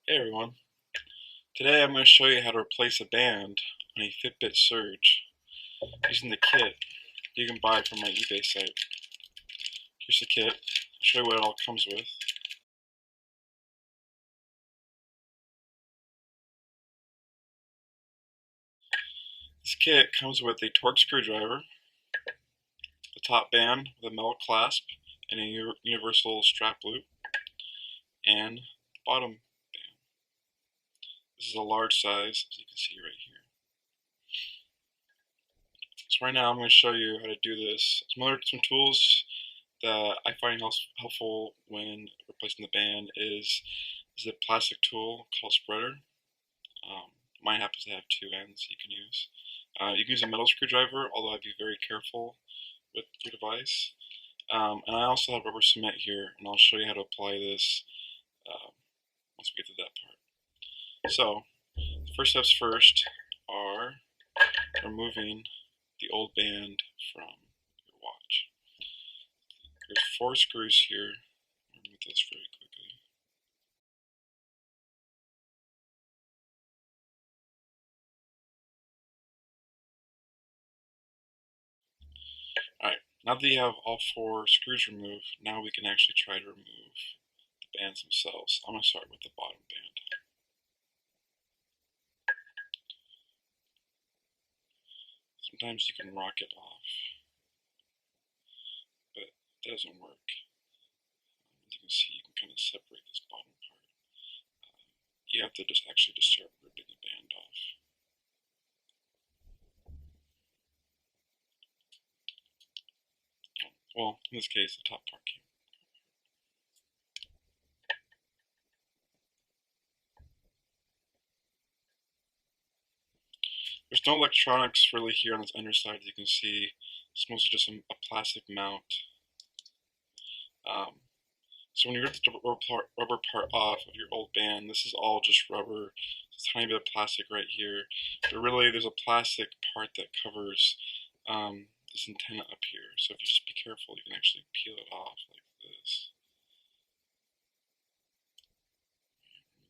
Hey everyone, today I'm going to show you how to replace a band on a Fitbit Surge using the kit you can buy from my eBay site. Here's the kit, I'll show you what it all comes with. This kit comes with a Torx screwdriver, the top band with a metal clasp and a universal strap loop, and the bottom band. This is a large size, as you can see right here. So right now I'm going to show you how to do this. Some tools that I find helpful when replacing the band is a plastic tool called spreader. Mine happens to have two ends you can use. You can use a metal screwdriver, although I'd be very careful with your device. And I also have rubber cement here, and I'll show you how to apply this once we get to that part. So, the first steps first are removing the old band from your watch. There's 4 screws here. I'll remove those very quickly. Alright, now that you have all 4 screws removed, now we can actually try to remove the bands themselves. I'm going to start with the bottom band. Sometimes you can rock it off, but it doesn't work. As you can see, you can kind of separate this bottom part. You have to just start ripping the band off. Well, in this case, the top part came. There's no electronics really here on this underside, as you can see. It's mostly just a plastic mount. So when you rip the rubber part off of your old band, this is all just rubber. There's a tiny bit of plastic right here. But really, there's a plastic part that covers this antenna up here. So if you just be careful, you can actually peel it off like this.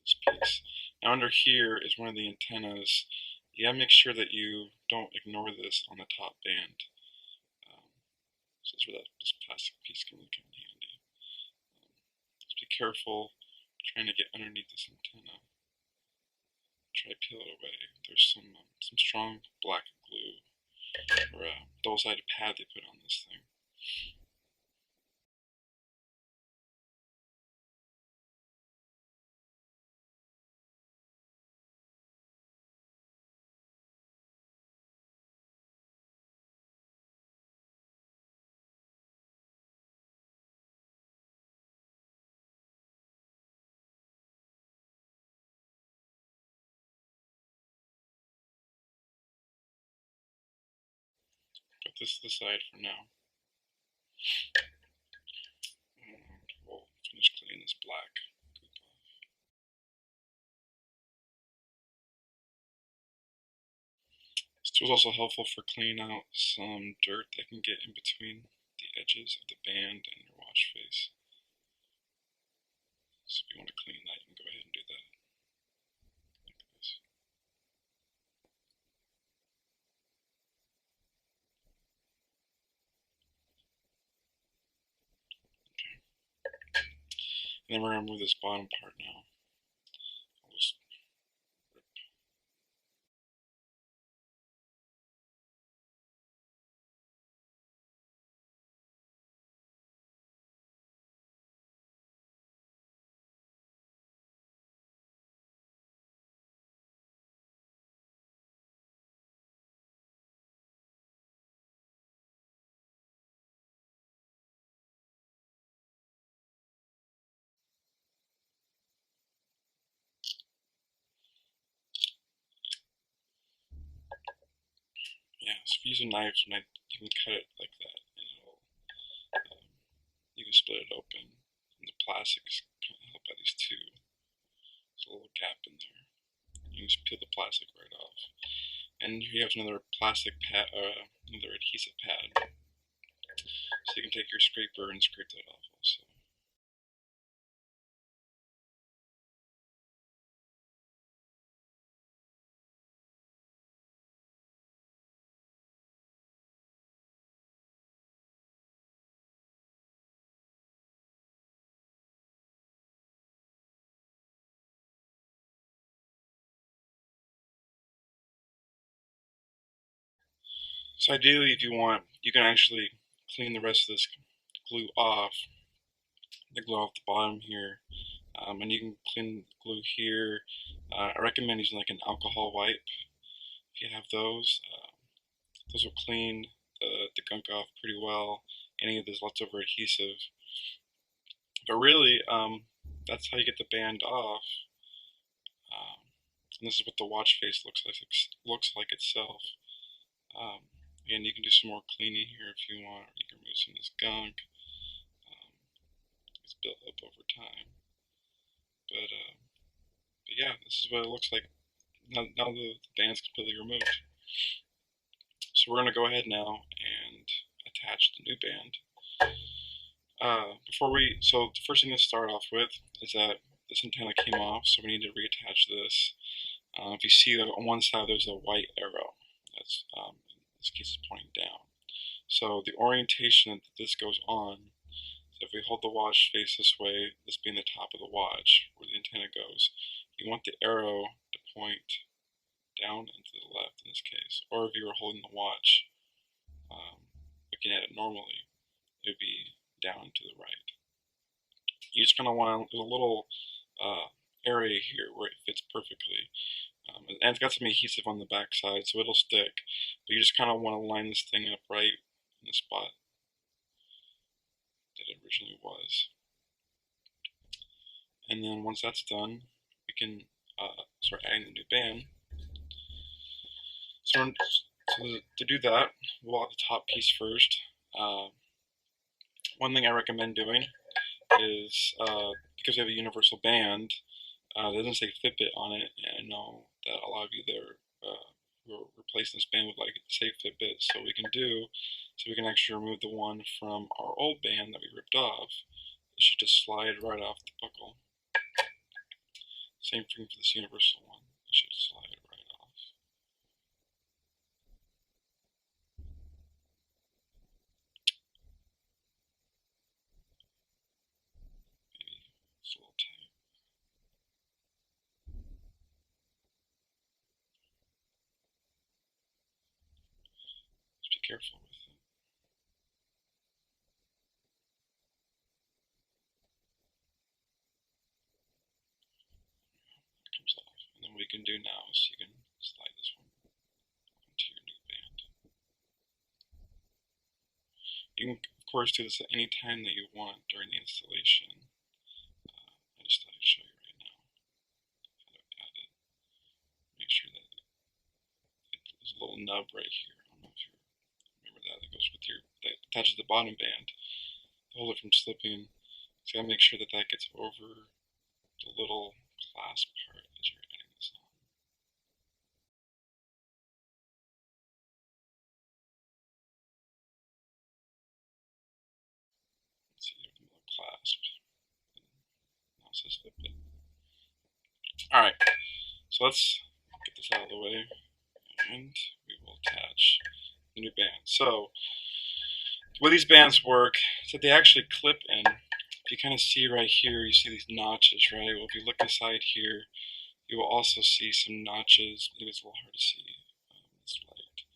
This piece. Now under here is one of the antennas. You gotta make sure that you don't ignore this on the top band. So that's where this plastic piece can really come in handy. Just be careful trying to get underneath this antenna. Try to peel it away. There's some strong black glue or a double-sided pad they put on this thing. Put this to the side for now. And we'll finish cleaning this black goop off. This tool is also helpful for cleaning out some dirt that can get in between the edges of the band and your watch face. So if you want to clean that, you can go ahead and do that. Like this. And then we're going to remove this bottom part now. I'll just rip. Yeah, so if you use a knife, you can cut it like that, and you can split it open. And the plastic is kind of held by these two. There's a little gap in there. You can just peel the plastic right off. And here you have another plastic pad, another adhesive pad. So you can take your scraper and scrape that off also. So ideally, if you want, you can actually clean the rest of this glue off, the glue off the bottom here, and you can clean the glue here. I recommend using like an alcohol wipe if you have those. Those will clean the gunk off pretty well, any of this leftover adhesive. But really, that's how you get the band off. And this is what the watch face looks like itself. Again, you can do some more cleaning here if you want, or you can remove some of this gunk. It's built up over time. But yeah, this is what it looks like now the band's completely removed. So we're going to go ahead now and attach the new band. So the first thing to start off with is that this antenna came off, so we need to reattach this. If you see that on one side there's a white arrow, that's in this case is pointing down. So the orientation that this goes on, so if we hold the watch face this way, this being the top of the watch, where the antenna goes, you want the arrow to point down and to the left in this case. Or if you were holding the watch, looking at it normally, it would be down to the right. You just kind of want there's a little area here where it fits perfectly. And it's got some adhesive on the back side, so it'll stick. But you just kind of want to line this thing up right in the spot that it originally was. And then once that's done, we can start adding the new band. So to do that, we'll add the top piece first. One thing I recommend doing is, because we have a universal band, it doesn't say Fitbit on it, and I know that a lot of you there who are replacing this band would like it to say Fitbit, so we can actually remove the one from our old band that we ripped off. It should just slide right off the buckle. Same thing for this universal one, it should slide right off. Maybe it's a little tight. Just be careful with it. It comes off. And then what you can do now is you can slide this one onto your new band. You can, of course, do this at any time that you want during the installation. I just thought I'd show you right now how to add it. Make sure that there's a little nub right here. I don't know if you remember that. That goes with that attaches the bottom band to hold it from slipping. So you gotta make sure that that gets over the little clasp part as you're adding this on. See, you have the little clasp. Now it says Fitbit. Alright, so let's get this out of the way, and we will attach the new band. So, the way these bands work is that they actually clip in. If you kind of see right here, you see these notches, right? Well, if you look inside here, you will also see some notches. Maybe it's a little hard to see in this light.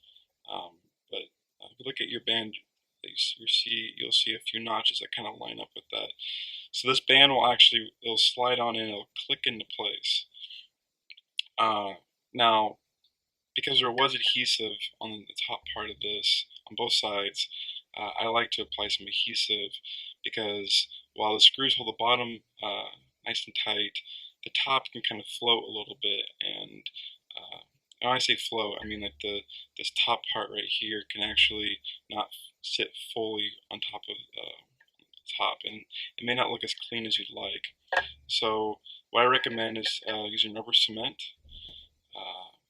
But if you look at your band, you'll see a few notches that kind of line up with that. So this band it'll slide on in, it'll click into place. Now, because there was adhesive on the top part of this, on both sides, I like to apply some adhesive because while the screws hold the bottom nice and tight, the top can kind of float a little bit. And when I say float, I mean like this top part right here can actually not sit fully on top of the top, and it may not look as clean as you'd like. So what I recommend is using rubber cement.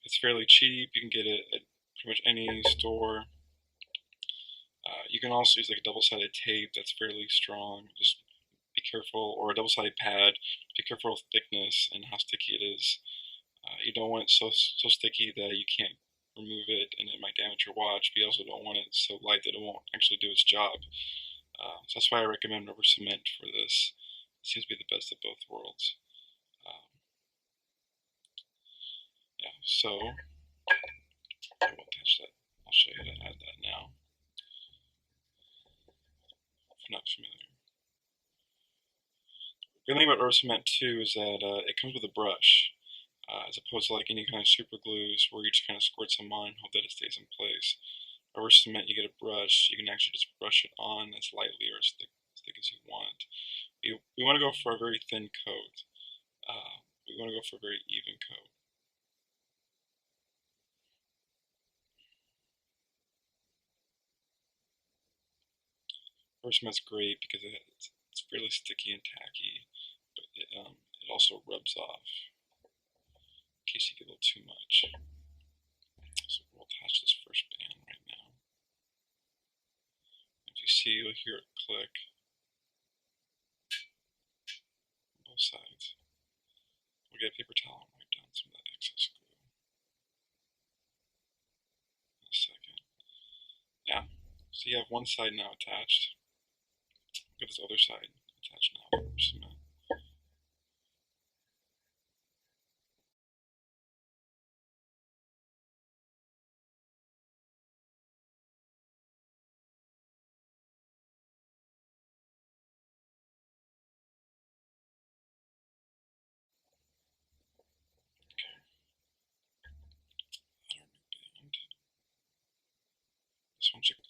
It's fairly cheap. You can get it at pretty much any store. You can also use like a double-sided tape that's fairly strong. Just be careful, or a double-sided pad. Be careful with thickness and how sticky it is. You don't want it so sticky that you can't remove it and it might damage your watch, but you also don't want it so light that it won't actually do its job. So that's why I recommend rubber cement for this. It seems to be the best of both worlds. Yeah, so I will attach that I'll show you how to add that now, if you're not familiar. The thing about rubber cement too is that it comes with a brush, as opposed to like any kind of super glues where you just kind of squirt some on and hope that it stays in place. Rubber cement, you get a brush, you can actually just brush it on as lightly or as thick as you want. We want to go for a very thin coat. We want to go for a very even coat. Rubber cement's great because it's fairly sticky and tacky, but it also rubs off in case you get a little too much. So we'll attach this first band right now. As you see, you'll hear it click on both sides. We'll get a paper towel and wipe down some of that excess glue in a second. Yeah, so you have one side now attached. Get this other side attached now with rubber cement.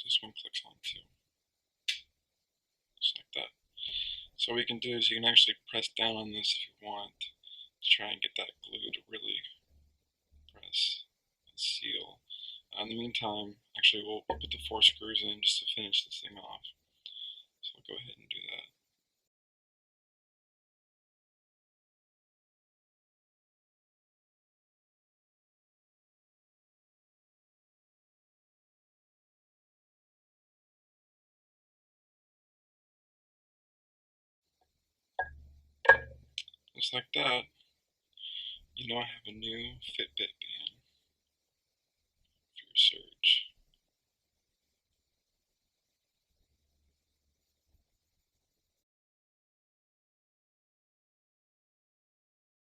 This one clicks on too, just like that. So what you can do is you can actually press down on this if you want to try and get that glue to really press and seal. In the meantime, actually we'll put the 4 screws in just to finish this thing off. So we'll go ahead and do that. Just like that, you know I have a new Fitbit band for your Surge.